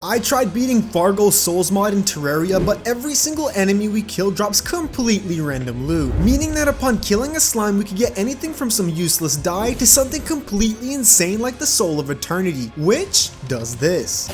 I tried beating Fargo Souls mod in Terraria, but every single enemy we kill drops completely random loot, meaning that upon killing a slime we could get anything from some useless dye to something completely insane like the Soul of Eternity, which does this.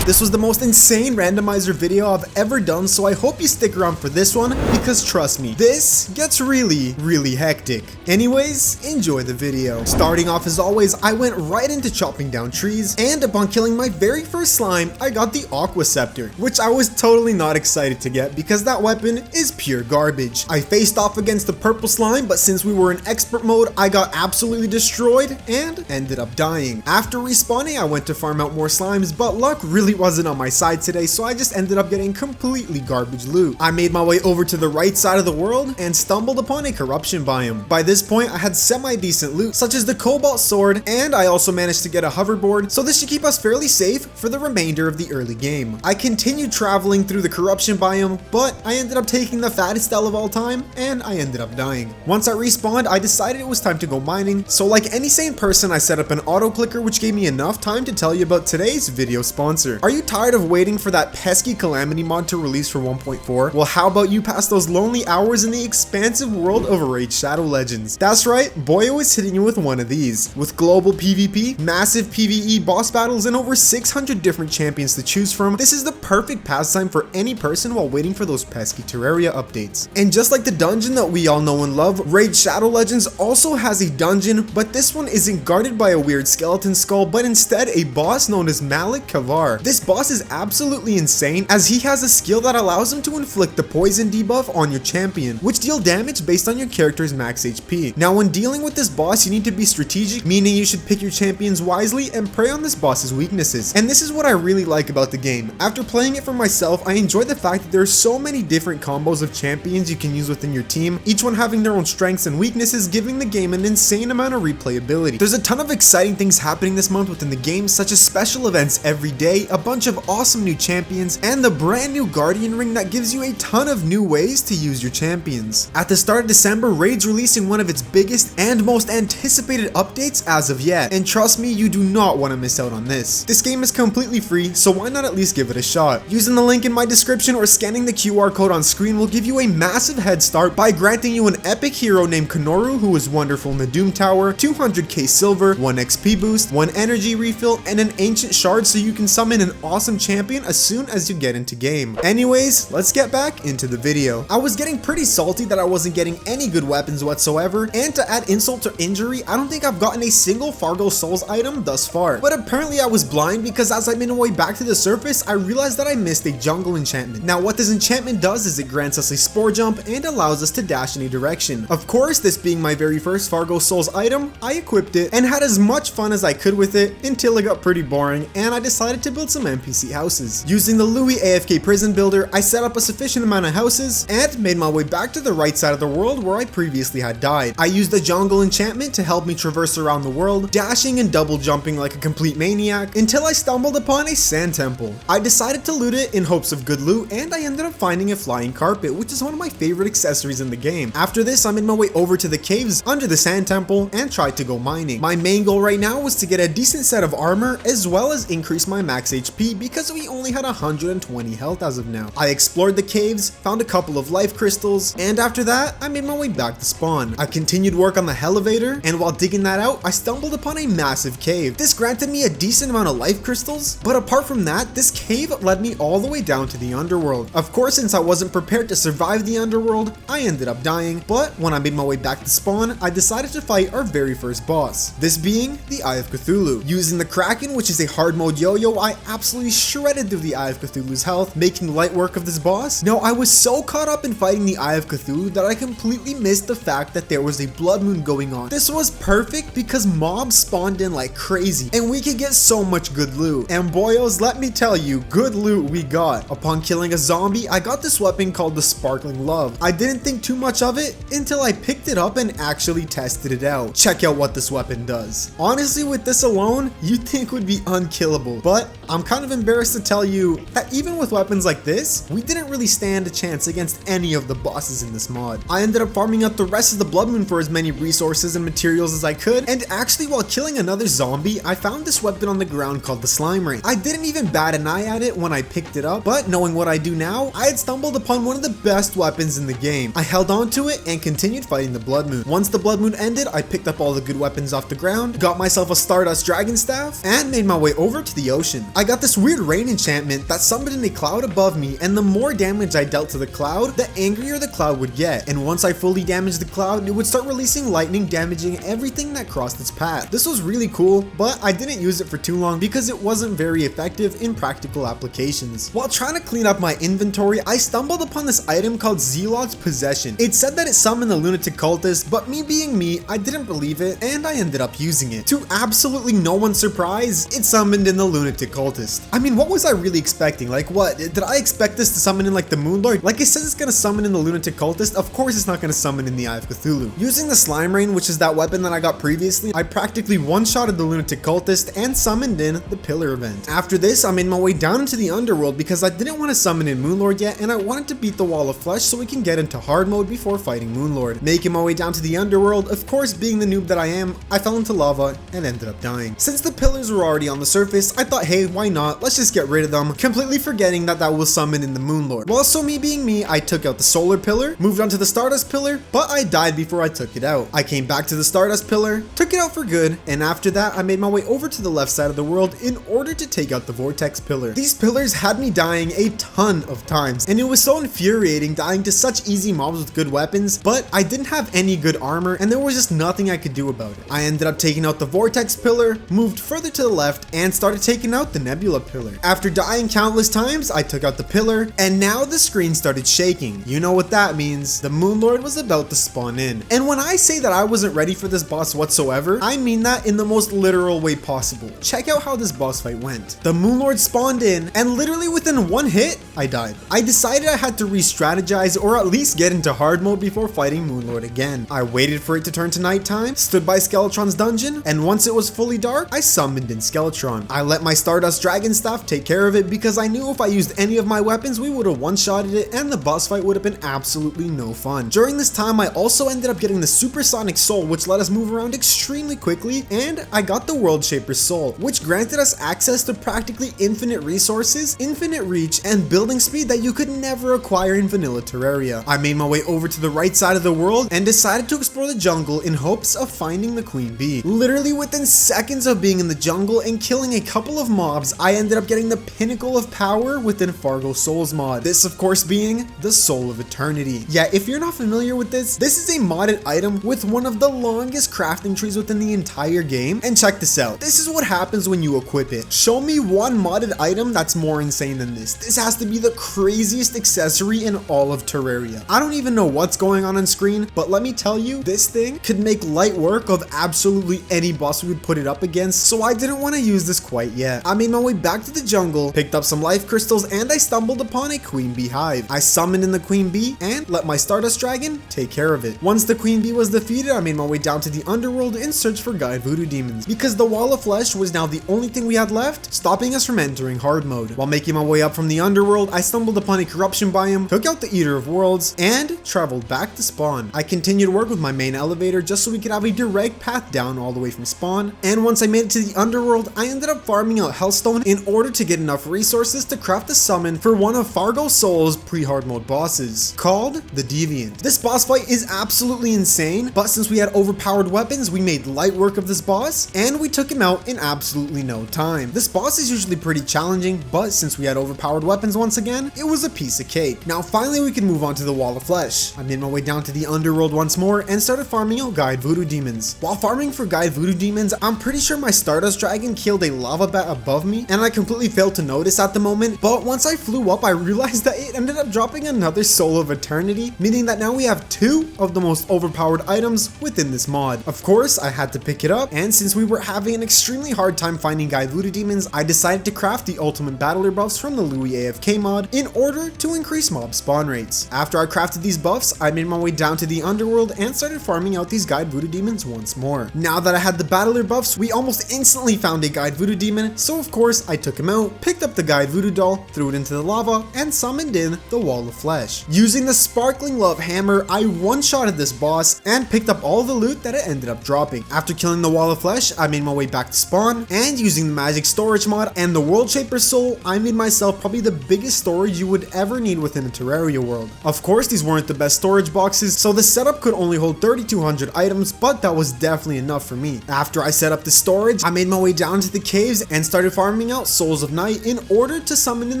This was the most insane randomizer video I've ever done, so I hope you stick around for this one, because trust me, this gets really hectic. Anyways, enjoy the video. Starting off as always, I went right into chopping down trees, and upon killing my very first slime, I got the Aqua Scepter, which I was totally not excited to get because that weapon is pure garbage. I faced off against the purple slime, but since we were in expert mode, I got absolutely destroyed and ended up dying. After respawning, I went to farm out more slimes, but luck really wasn't on my side today, so I just ended up getting completely garbage loot. I made my way over to the right side of the world and stumbled upon a corruption biome. By this point, I had semi-decent loot, such as the cobalt sword, and I also managed to get a hoverboard, so this should keep us fairly safe for the remainder of the early game. I continued traveling through the corruption biome, but I ended up taking the fattest L of all time, and I ended up dying. Once I respawned, I decided it was time to go mining, so like any sane person, I set up an auto clicker which gave me enough time to tell you about today's video sponsor. Are you tired of waiting for that pesky Calamity Mod to release for 1.4? Well, how about you pass those lonely hours in the expansive world of Raid Shadow Legends? That's right, Boio is hitting you with one of these. With global PvP, massive PvE boss battles, and over 600 different champions to choose from, this is the perfect pastime for any person while waiting for those pesky Terraria updates. And just like the dungeon that we all know and love, Raid Shadow Legends also has a dungeon, but this one isn't guarded by a weird skeleton skull, but instead a boss known as Malik Kavar. This boss is absolutely insane, as he has a skill that allows him to inflict the poison debuff on your champion, which deal damage based on your character's max HP. Now, when dealing with this boss, you need to be strategic, meaning you should pick your champions wisely and prey on this boss's weaknesses. And this is what I really like about the game. After playing it for myself, I enjoy the fact that there are so many different combos of champions you can use within your team, each one having their own strengths and weaknesses, giving the game an insane amount of replayability. There's a ton of exciting things happening this month within the game, such as special events every day, a bunch of awesome new champions, and the brand new Guardian ring that gives you a ton of new ways to use your champions. At the start of December, Raid's releasing one of its biggest and most anticipated updates as of yet, and trust me, you do not want to miss out on this. This game is completely free, so why not at least give it a shot? Using the link in my description or scanning the QR code on screen will give you a massive head start by granting you an epic hero named Kanoru, who is wonderful in the Doom Tower, 200k silver, 1 XP boost, 1 energy refill, and an ancient shard so you can summon an awesome champion as soon as you get into game. Anyways, let's get back into the video. I was getting pretty salty that I wasn't getting any good weapons whatsoever, and to add insult to injury, I don't think I've gotten a single Fargo Souls item thus far. But apparently I was blind, because as I made my way back to the surface, I realized that I missed a jungle enchantment. Now what this enchantment does is it grants us a spore jump and allows us to dash in a direction. Of course, this being my very first Fargo Souls item, I equipped it and had as much fun as I could with it until it got pretty boring and I decided to build some NPC houses. Using the Louis AFK prison builder, I set up a sufficient amount of houses and made my way back to the right side of the world where I previously had died. I used the jungle enchantment to help me traverse around the world, dashing and double jumping like a complete maniac until I stumbled upon a sand temple. I decided to loot it in hopes of good loot, and I ended up finding a flying carpet, which is one of my favorite accessories in the game. After this, I made my way over to the caves under the sand temple and tried to go mining. My main goal right now was to get a decent set of armor as well as increase my max HP because we only had 120 health as of now. I explored the caves, found a couple of life crystals, and after that, I made my way back to spawn. I continued work on the elevator, and while digging that out, I stumbled upon a massive cave. This granted me a decent amount of life crystals, but apart from that, this cave led me all the way down to the underworld. Of course, since I wasn't prepared to survive the underworld, I ended up dying, but when I made my way back to spawn, I decided to fight our very first boss, this being the Eye of Cthulhu. Using the Kraken, which is a hard mode yo-yo, I absolutely shredded through the Eye of Cthulhu's health, making light work of this boss. Now, I was so caught up in fighting the Eye of Cthulhu that I completely missed the fact that there was a blood moon going on. This was perfect because mobs spawned in like crazy, and we could get so much good loot. And boyos, let me tell you, good loot we got. Upon killing a zombie, I got this weapon called the Sparkling Love. I didn't think too much of it until I picked it up and actually tested it out. Check out what this weapon does. Honestly, with this alone, you'd think would be unkillable, but I'm kind of embarrassed to tell you that even with weapons like this, we didn't really stand a chance against any of the bosses in this mod. I ended up farming out the rest of the Blood Moon for as many resources and materials as I could, and actually while killing another zombie, I found this weapon on the ground called the Slime Ring. I didn't even bat an eye at it when I picked it up, but knowing what I do now, I had stumbled upon one of the best weapons in the game. I held on to it and continued fighting the Blood Moon. Once the Blood Moon ended, I picked up all the good weapons off the ground, got myself a Stardust Dragon Staff, and made my way over to the ocean. I got this weird rain enchantment that summoned in a cloud above me, and the more damage I dealt to the cloud, the angrier the cloud would get. And once I fully damaged the cloud, it would start releasing lightning, damaging everything that crossed its path. This was really cool, but I didn't use it for too long because it wasn't very effective in practical applications. While trying to clean up my inventory, I stumbled upon this item called Zealot's Possession. It said that it summoned the lunatic cultist, but me being me, I didn't believe it, and I ended up using it. To absolutely no one's surprise, it summoned in the lunatic cultist. I mean, what was I really expecting? Like what? Did I expect this to summon in like the Moonlord? Like it says it's gonna summon in the lunatic cultist, of course it's not gonna summon in the Eye of Cthulhu. Using the Slime Rain, which is that weapon that I got previously, I practically one-shotted the lunatic cultist and summoned in the Pillar event. After this, I made my way down into the underworld because I didn't want to summon in Moonlord yet, and I wanted to beat the Wall of Flesh so we can get into hard mode before fighting Moonlord. Making my way down to the underworld, of course being the noob that I am, I fell into lava and ended up dying. Since the pillars were already on the surface, I thought, hey, why not? Let's just get rid of them, completely forgetting that will summon in the Moonlord. Well, so me being me, I took out the Solar Pillar, moved on to the Stardust Pillar, but I died before I took it out. I came back to the Stardust Pillar, took it out for good, and after that, I made my way over to the left side of the world in order to take out the Vortex Pillar. These pillars had me dying a ton of times, and it was so infuriating dying to such easy mobs with good weapons, but I didn't have any good armor, and there was just nothing I could do about it. I ended up taking out the Vortex Pillar, moved further to the left, and started taking out the Nebula Pillar. After dying countless times, I took out the pillar, and now the screen started shaking. You know what that means. The Moonlord was about to spawn in. And when I say that I wasn't ready for this boss whatsoever, I mean that in the most literal way possible. Check out how this boss fight went. The Moonlord spawned in, and literally within one hit, I died. I decided I had to re-strategize or at least get into hard mode before fighting Moonlord again. I waited for it to turn to nighttime, stood by Skeletron's dungeon, and once it was fully dark, I summoned in Skeletron. I let my Stardust Dragon Staff take care of it because I knew if I used any of my weapons, we would have one-shotted it and the boss fight would have been absolutely no fun. During this time, I also ended up getting the Supersonic Soul, which let us move around extremely quickly, and I got the World Shaper Soul, which granted us access to practically infinite resources, infinite reach, and building speed that you could never acquire in vanilla Terraria. I made my way over to the right side of the world and decided to explore the jungle in hopes of finding the Queen Bee. Literally within seconds of being in the jungle and killing a couple of mobs, I ended up getting the pinnacle of power within Fargo Souls mod. This of course being the Soul of Eternity. Yeah, if you're not familiar with this is a modded item with one of the longest crafting trees within the entire game. And check this out. This is what happens when you equip it. Show me one modded item that's more insane than this. This has to be the craziest accessory in all of Terraria. I don't even know what's going on screen, but let me tell you, this thing could make light work of absolutely any boss we would put it up against, so I didn't want to use this quite yet. I made my way back to the jungle, picked up some life crystals, and I stumbled upon a Queen Bee hive. I summoned in the Queen Bee and let my Stardust Dragon take care of it. Once the Queen Bee was defeated, I made my way down to the underworld in search for guide voodoo demons, because the Wall of Flesh was now the only thing we had left, stopping us from entering hard mode. While making my way up from the underworld, I stumbled upon a corruption biome, took out the Eater of Worlds, and traveled back to spawn. I continued to work with my main elevator just so we could have a direct path down all the way from spawn, and once I made it to the underworld, I ended up farming out Hellstone in order to get enough resources to craft a summon for one of Fargo Soul's pre-hard mode bosses, called the Deviant. This boss fight is absolutely insane, but since we had overpowered weapons, we made light work of this boss, and we took him out in absolutely no time. This boss is usually pretty challenging, but since we had overpowered weapons once again, it was a piece of cake. Now finally we can move on to the Wall of Flesh. I made my way down to the underworld once more and started farming out guide voodoo demons. While farming for guide voodoo demons, I'm pretty sure my Stardust Dragon killed a lava bat above me, and I completely failed to notice at the moment, but once I flew up, I realized that it ended up dropping another Soul of Eternity, meaning that now we have two of the most overpowered items within this mod. Of course, I had to pick it up, and since we were having an extremely hard time finding guide voodoo demons, I decided to craft the ultimate battler buffs from the Louis AFK mod in order to increase mob spawn rates. After I crafted these buffs, I made my way down to the underworld and started farming out these guide voodoo demons once more. Now that I had the battler buffs, we almost instantly found a guide voodoo demon, so of course course, I took him out, picked up the guide voodoo doll, threw it into the lava, and summoned in the wall of flesh. Using the sparkling love hammer, I one-shotted this boss and picked up all the loot that it ended up dropping. After killing the wall of flesh, I made my way back to spawn, and using the magic storage mod and the world shaper soul, I made myself probably the biggest storage you would ever need within a Terraria world. Of course, these weren't the best storage boxes, so the setup could only hold 3,200 items, but that was definitely enough for me. After I set up the storage, I made my way down to the caves and started farming out souls of night in order to summon in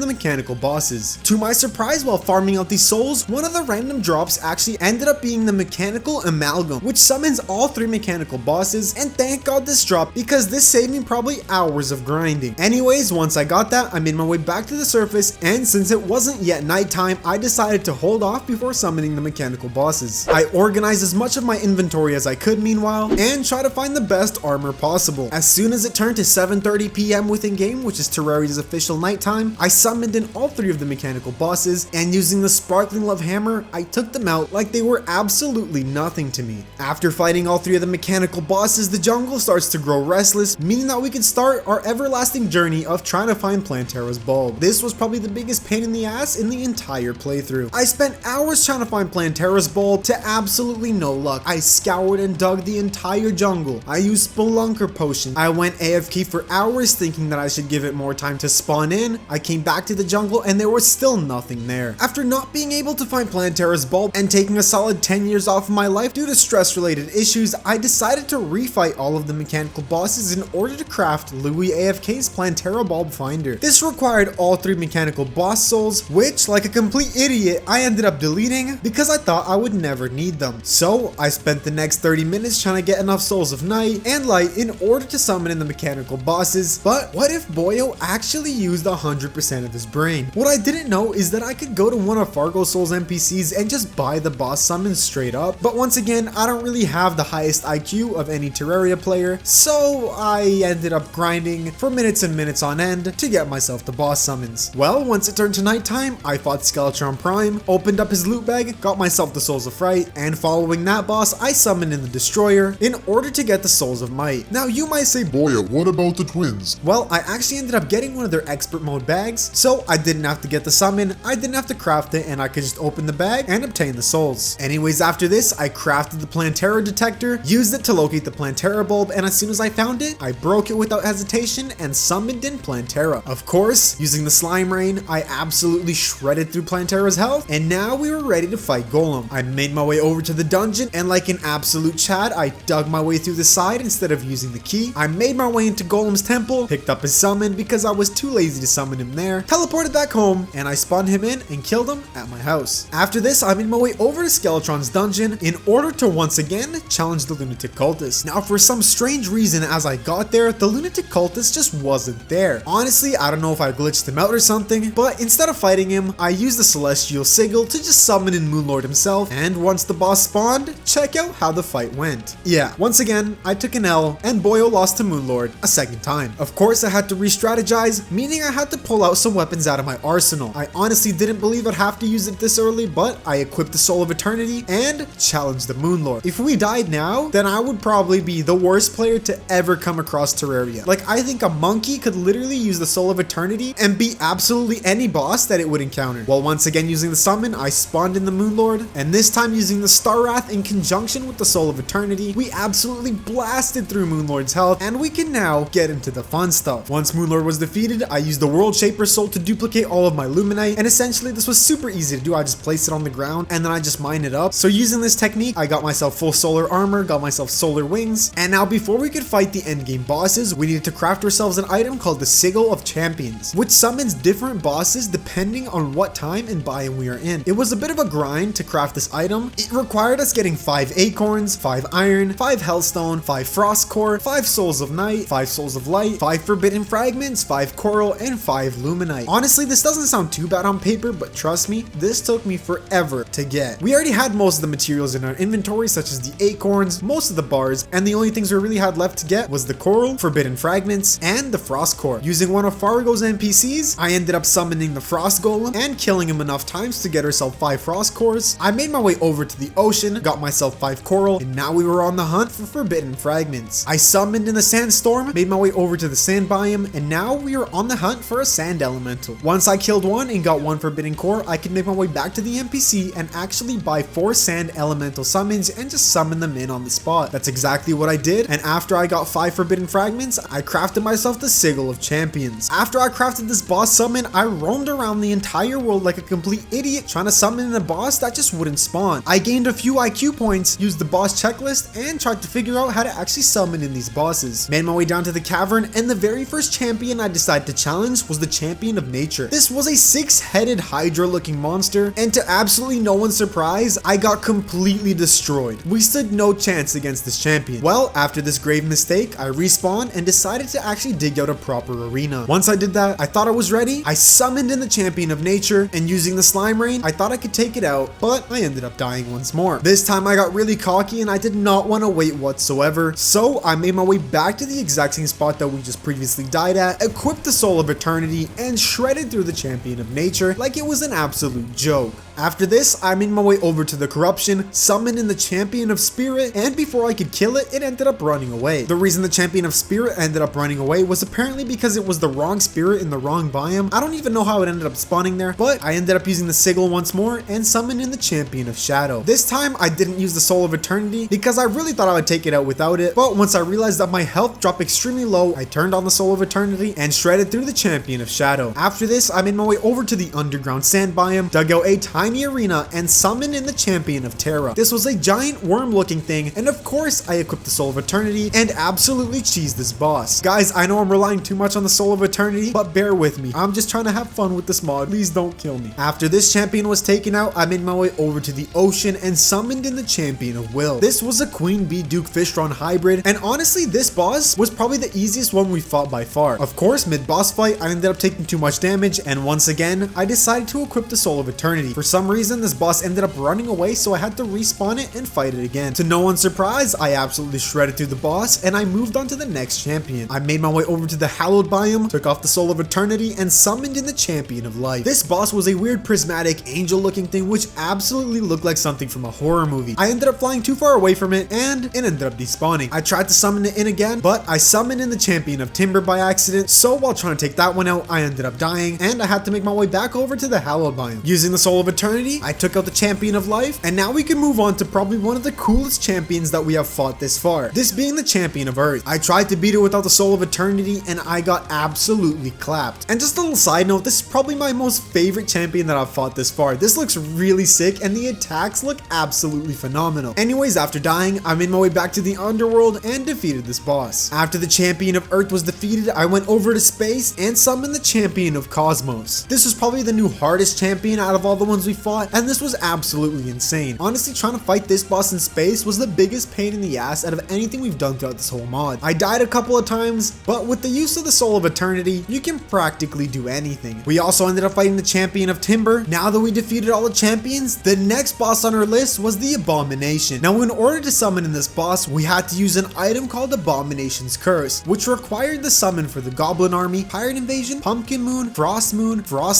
the mechanical bosses. To my surprise, while farming out these souls, one of the random drops actually ended up being the mechanical amalgam, which summons all 3 mechanical bosses, and thank God this dropped because this saved me probably hours of grinding. Anyways, once I got that, I made my way back to the surface, and since it wasn't yet nighttime, I decided to hold off before summoning the mechanical bosses. I organized as much of my inventory as I could meanwhile, and try to find the best armor possible. As soon as it turned to 7:30 p.m. within game, which is Terraria's official nighttime, I summoned in all 3 of the mechanical bosses, and using the sparkling love hammer, I took them out like they were absolutely nothing to me. After fighting all 3 of the mechanical bosses, the jungle starts to grow restless, meaning that we could start our everlasting journey of trying to find Plantera's bulb. This was probably the biggest pain in the ass in the entire playthrough. I spent hours trying to find Plantera's bulb to absolutely no luck. I scoured and dug the entire jungle. I used spelunker potions. I went AFK for hours thinking that I should give it more time to spawn in. I came back to the jungle and there was still nothing there. After not being able to find Plantera's bulb and taking a solid 10 years off of my life due to stress related issues, I decided to refight all of the mechanical bosses in order to craft Louis AFK's Plantera bulb finder. This required all 3 mechanical boss souls, which, like a complete idiot, I ended up deleting because I thought I would never need them. So I spent the next 30 minutes trying to get enough souls of night and light in order to summon in the mechanical bosses. But what if Boio actually used 100% of his brain? What I didn't know is that I could go to one of Fargo Soul's NPCs and just buy the boss summons straight up. But once again, I don't really have the highest IQ of any Terraria player, so I ended up grinding for minutes and minutes on end to get myself the boss summons. Well, once it turned to nighttime, I fought Skeletron Prime, opened up his loot bag, got myself the Souls of Fright, and following that boss, I summoned in the Destroyer in order to get the Souls of Might. Now you might say, Boyo, what about the twins? Well, I actually ended up getting one of their expert mode bags, so I didn't have to get the summon, I didn't have to craft it, and I could just open the bag and obtain the souls. Anyways, after this, I crafted the Plantera detector, used it to locate the Plantera bulb, and as soon as I found it, I broke it without hesitation and summoned in Plantera. Of course, using the slime rain, I absolutely shredded through Plantera's health, and now we were ready to fight Golem. I made my way over to the dungeon, and like an absolute Chad, I dug my way through the side instead of using the key. I made my way into Golem's temple, picked up his summon because I was too lazy to summon him there, teleported back home, and I spawned him in and killed him at my house. After this, I made my way over to Skeletron's dungeon in order to once again challenge the lunatic cultist. Now, for some strange reason, as I got there, the lunatic cultist just wasn't there. Honestly, I don't know if I glitched him out or something, but instead of fighting him, I used the celestial sigil to just summon in Moonlord himself, and once the boss spawned, check out how the fight went. Yeah, once again, I took an L, and Boyo lost to Moonlord a second time. Of course, I had to re-strategize, meaning I had to pull out some weapons out of my arsenal. I honestly didn't believe I'd have to use it this early, but I equipped the Soul of Eternity and challenged the Moonlord. If we died now, then I would probably be the worst player to ever come across Terraria. Like, I think a monkey could literally use the Soul of Eternity and beat absolutely any boss that it would encounter. Well, once again using the summon, I spawned in the Moonlord, and this time using the Star Wrath in conjunction with the Soul of Eternity, we absolutely blasted through Moonlord's health, and we can now get into the fun stuff. Once Moonlord was defeated, I used the World Shaper Soul to duplicate all of my Luminite, and essentially this was super easy to do. I just placed it on the ground, and then I just mine it up. So using this technique, I got myself full solar armor, got myself solar wings, and now before we could fight the endgame bosses, we needed to craft ourselves an item called the Sigil of Champions, which summons different bosses depending on what time and biome we are in. It was a bit of a grind to craft this item. It required us getting 5 acorns, 5 iron, 5 hellstone, 5 frost core, 5 souls of night, 5 souls of light, 5 forbidden fragments, 5 coral, and 5 luminite. Honestly, this doesn't sound too bad on paper, but trust me, this took me forever to get. We already had most of the materials in our inventory, such as the acorns, most of the bars, and the only things we really had left to get was the coral, forbidden fragments, and the frost core. Using one of Fargo's NPCs, I ended up summoning the frost golem and killing him enough times to get herself 5 frost cores. I made my way over to the ocean, got myself 5 coral, and now we were on the hunt for forbidden fragments. I summoned in the sandstorm, made my way over to the sand biome, item, and now we are on the hunt for a sand elemental. Once I killed one and got one forbidden core, I could make my way back to the NPC and actually buy 4 sand elemental summons and just summon them in on the spot. That's exactly what I did, and after I got 5 forbidden fragments, I crafted myself the Sigil of Champions. After I crafted this boss summon, I roamed around the entire world like a complete idiot trying to summon in a boss that just wouldn't spawn. I gained a few IQ points, used the boss checklist, and tried to figure out how to actually summon in these bosses. Made my way down to the cavern, and the very first champion I decided to challenge was the Champion of Nature. This was a 6-headed Hydra looking monster, and to absolutely no one's surprise, I got completely destroyed. We stood no chance against this champion. Well, after this grave mistake, I respawned and decided to actually dig out a proper arena. Once I did that, I thought I was ready. I summoned in the Champion of Nature, and using the slime rain, I thought I could take it out, but I ended up dying once more. This time I got really cocky and I did not want to wait whatsoever, so I made my way back to the exact same spot that we just previously died at, equipped the Soul of Eternity, and shredded through the Champion of Nature like it was an absolute joke. After this, I made my way over to the Corruption, summoned in the Champion of Spirit, and before I could kill it, it ended up running away. The reason the Champion of Spirit ended up running away was apparently because it was the wrong spirit in the wrong biome. I don't even know how it ended up spawning there, but I ended up using the Sigil once more and summoned in the Champion of Shadow. This time, I didn't use the Soul of Eternity because I really thought I would take it out without it, but once I realized that my health dropped extremely low, I turned on the Soul of Eternity and shredded through the Champion of Shadow. After this, I made my way over to the underground sand biome, dug out a tiny arena, and summoned in the Champion of Terra. This was a giant worm looking thing, and of course I equipped the Soul of Eternity and absolutely cheesed this boss. Guys, I know I'm relying too much on the Soul of Eternity, but bear with me. I'm just trying to have fun with this mod. Please don't kill me. After this champion was taken out, I made my way over to the ocean and summoned in the Champion of Will. This was a Queen Bee Duke Fishron hybrid, and honestly this boss was probably the easiest one we fought by far. Of course, mid boss fight I ended up taking too much damage, and once again I decided to equip the Soul of Eternity. For some reason this boss ended up running away, so I had to respawn it and fight it again. To no one's surprise, I absolutely shredded through the boss and I moved on to the next champion. I made my way over to the Hallowed biome, took off the Soul of Eternity, and summoned in the Champion of Life. This boss was a weird prismatic angel looking thing which absolutely looked like something from a horror movie. I ended up flying too far away from it and it ended up despawning. I tried to summon it in again, but I summoned in the Champion of Timber by accident, so while trying to take that one out, I ended up dying and I had to make my way back over to the Hallowed biome. Using the Soul of Eternity, I took out the Champion of Life, and now we can move on to probably one of the coolest champions that we have fought this far, this being the Champion of Earth. I tried to beat it without the Soul of Eternity and I got absolutely clapped. And just a little side note, this is probably my most favorite champion that I've fought this far. This looks really sick and the attacks look absolutely phenomenal. Anyways, after dying, I made my way back to the underworld and defeated this boss. After the Champion of Earth was defeated, I went over to space and summoned the Champion of Cosmos. This was probably the new hardest champion out of all the ones we fought, and this was absolutely insane. Honestly, trying to fight this boss in space was the biggest pain in the ass out of anything we've done throughout this whole mod. I died a couple of times, but with the use of the Soul of Eternity, you can practically do anything. We also ended up fighting the Champion of Timber. Now that we defeated all the champions, the next boss on our list was the Abomination. Now, in order to summon in this boss, we had to use an item called Abomination's Curse, which required the summon for the Goblin Army, Pirate Invasion, Pumpkin Moon, Frost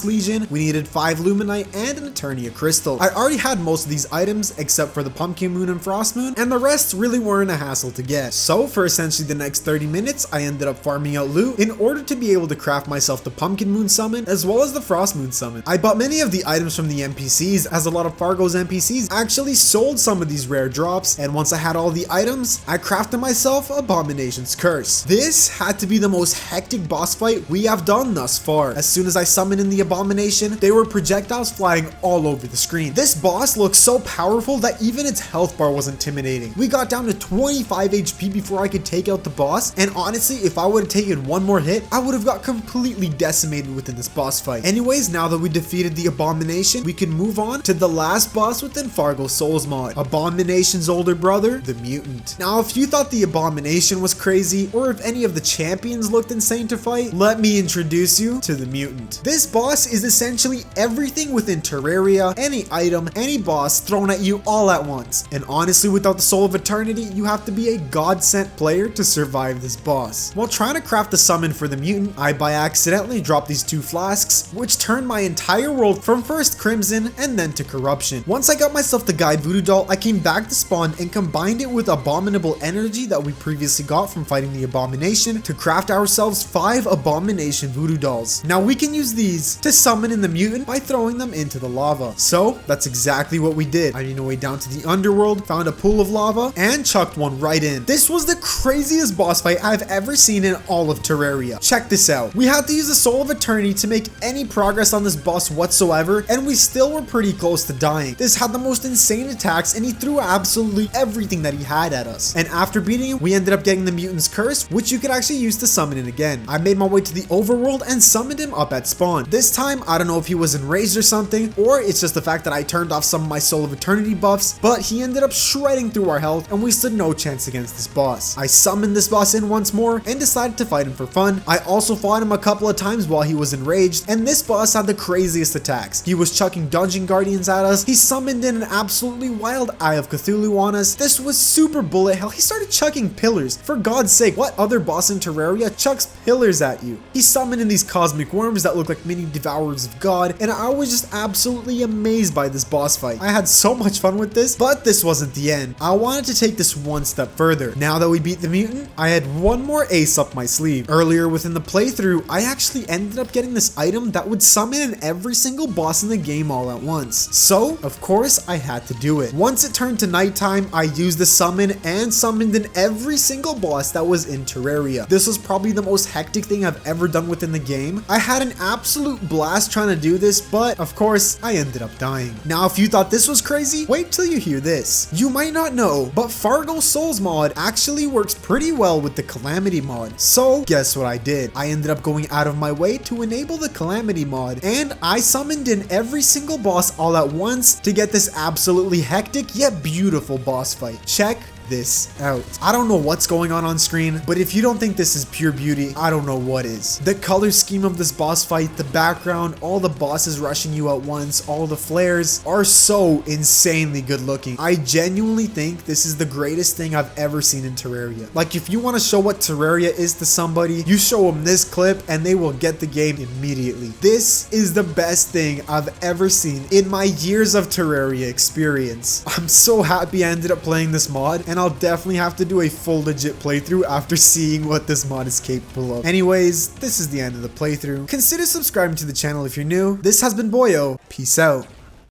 Legion. We needed 5 Luminite and an Eternia Crystal. I already had most of these items except for the Pumpkin Moon and Frost Moon, and the rest really weren't a hassle to get. So for essentially the next 30 minutes, I ended up farming out loot in order to be able to craft myself the Pumpkin Moon summon as well as the Frost Moon summon. I bought many of the items from the NPCs, as a lot of Fargo's NPCs actually sold some of these rare drops, and once I had all the items, I crafted myself Abomination's Curse. This had to be the most hectic boss fight we have done thus far. As soon as I summoned in the Abomination, they were projectiles flying all over the screen. This boss looked so powerful that even its health bar was intimidating. We got down to 25 HP before I could take out the boss, and honestly, if I would have taken one more hit, I would have got completely decimated within this boss fight. Anyways, now that we defeated the Abomination, we can move on to the last boss within Fargo Souls mod, Abomination's older brother, the Mutant. Now, if you thought the Abomination was crazy, or if any of the champions looked insane to fight, let me introduce you to the Mutant. This boss is essentially everything within Terraria, any item, any boss thrown at you all at once. And honestly, without the Soul of Eternity, you have to be a god-sent player to survive this boss. While trying to craft the summon for the Mutant, I by accidentally dropped these 2 flasks, which turned my entire world from first Crimson and then to Corruption. Once I got myself the Guide Voodoo Doll, I came back to spawn and combined it with Abominable Energy that we previously got from fighting the Abomination to craft ourselves ourselves 5 abomination voodoo dolls. Now we can use these to summon in the mutant by throwing them into the lava. So that's exactly what we did. I made our way down to the underworld, found a pool of lava, and chucked one right in. This was the craziest boss fight I've ever seen in all of Terraria. Check this out. We had to use the Soul of Eternity to make any progress on this boss whatsoever, and we still were pretty close to dying. This had the most insane attacks, and he threw absolutely everything that he had at us. And after beating him, we ended up getting the Mutant's Curse, which you could actually use to summon it again. I made my way to the overworld and summoned him up at spawn. This time, I don't know if he was enraged or something, or it's just the fact that I turned off some of my Soul of Eternity buffs, but he ended up shredding through our health, and we stood no chance against this boss. I summoned this boss in once more and decided to fight him for fun. I also fought him a couple of times while he was enraged, and this boss had the craziest attacks. He was chucking dungeon guardians at us. He summoned in an absolutely wild Eye of Cthulhu on us. This was super bullet hell. He started chucking pillars. For God's sake, what other boss in Terraria chucks pillars at you? He summoned in these cosmic worms that look like mini devourers of God, and I was just absolutely amazed by this boss fight. I had so much fun with this, but this wasn't the end. I wanted to take this one step further. Now that we beat the mutant, I had one more ace up my sleeve. Earlier within the playthrough, I actually ended up getting this item that would summon in every single boss in the game all at once. So, of course, I had to do it. Once it turned to nighttime, I used the summon and summoned in every single boss that was in Terraria. This was probably the most hectic thing I've ever done within the game. I had an absolute blast trying to do this, but of course, I ended up dying. Now, if you thought this was crazy, wait till you hear this. You might not know, but Fargo Souls mod actually works pretty well with the Calamity mod. So, guess what I did? I ended up going out of my way to enable the Calamity mod, and I summoned in every single boss all at once to get this absolutely hectic yet beautiful boss fight. Check this out. I don't know what's going on screen, but if you don't think this is pure beauty, I don't know what is. The color scheme of this boss fight, the background, all the bosses rushing you at once, all the flares are so insanely good looking. I genuinely think this is the greatest thing I've ever seen in Terraria. Like, if you want to show what Terraria is to somebody, you show them this clip and they will get the game immediately. This is the best thing I've ever seen in my years of Terraria experience. I'm so happy I ended up playing this mod, and I'll definitely have to do a full legit playthrough after seeing what this mod is capable of. Anyways, this is the end of the playthrough. Consider subscribing to the channel if you're new. This has been Boyo. Peace out.